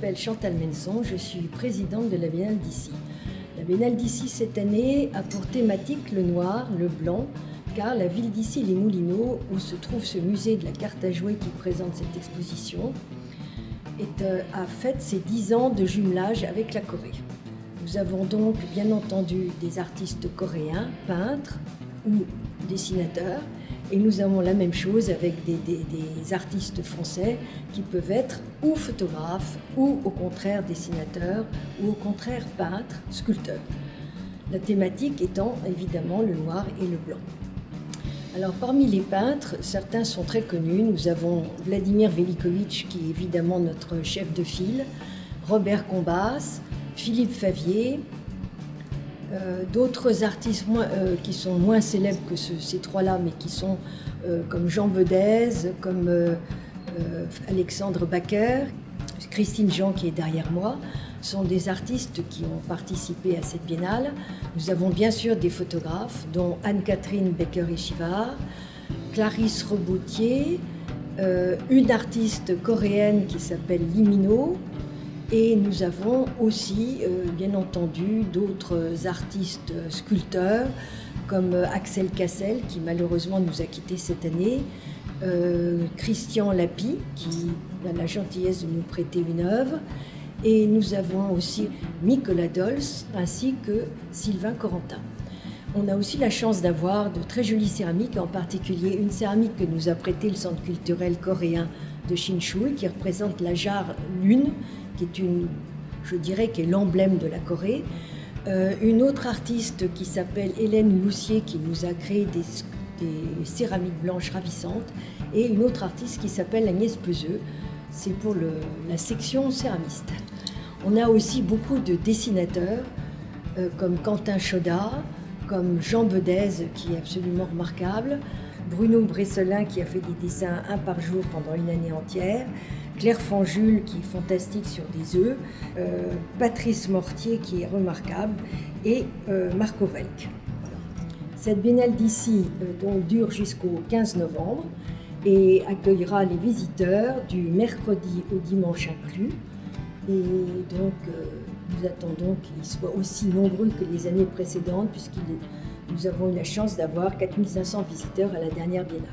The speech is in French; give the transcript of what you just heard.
m'appelle Chantal Menson, je suis présidente de la Biennale d'Issy. La Biennale d'Issy cette année a pour thématique le noir, le blanc, car la ville d'Issy-les-Moulineaux, où se trouve ce musée de la carte à jouer qui présente cette exposition, a fêté ses 10 ans de jumelage avec la Corée. Nous avons donc bien entendu des artistes coréens, peintres ou dessinateurs, et nous avons la même chose avec des artistes français qui peuvent être ou photographes ou au contraire dessinateurs ou au contraire peintres, sculpteurs. La thématique étant évidemment le noir et le blanc. Alors parmi les peintres, certains sont très connus. Nous avons Vladimir Velikovitch qui est évidemment notre chef de file, Robert Combas, Philippe Favier, d'autres artistes qui sont moins célèbres que ces trois-là, mais qui sont comme Jean Bedez, comme Alexandre Baker, Christine Jean qui est derrière moi, sont des artistes qui ont participé à cette biennale. Nous avons bien sûr des photographes, dont Anne-Catherine Becker-Echivard, Clarisse Reboutier, une artiste coréenne qui s'appelle Limino, et nous avons aussi, bien entendu, d'autres artistes sculpteurs, comme Axel Cassel, qui malheureusement nous a quittés cette année, Christian Lapie, qui a la gentillesse de nous prêter une œuvre, et nous avons aussi Nicolas Dols, ainsi que Sylvain Corentin. On a aussi la chance d'avoir de très jolies céramiques, en particulier une céramique que nous a prêtée le Centre culturel coréen de Sinchul, qui représente la jarre lune, qui est qui est l'emblème de la Corée. Une autre artiste qui s'appelle Hélène Loussier, qui nous a créé des céramiques blanches ravissantes, et une autre artiste qui s'appelle Agnès Peseux, c'est pour la section céramiste. On a aussi beaucoup de dessinateurs, comme Quentin Chaudat, comme Jean Bedez, qui est absolument remarquable, Bruno Bresselin, qui a fait des dessins un par jour pendant une année entière, Claire Fanjul, qui est fantastique sur des œufs, Patrice Mortier, qui est remarquable, et Marco Velk. Cette biennale d'Issy donc dure jusqu'au 15 novembre et accueillera les visiteurs du mercredi au dimanche inclus. Et donc nous attendons qu'ils soient aussi nombreux que les années précédentes, puisque nous avons eu la chance d'avoir 4500 visiteurs à la dernière biennale.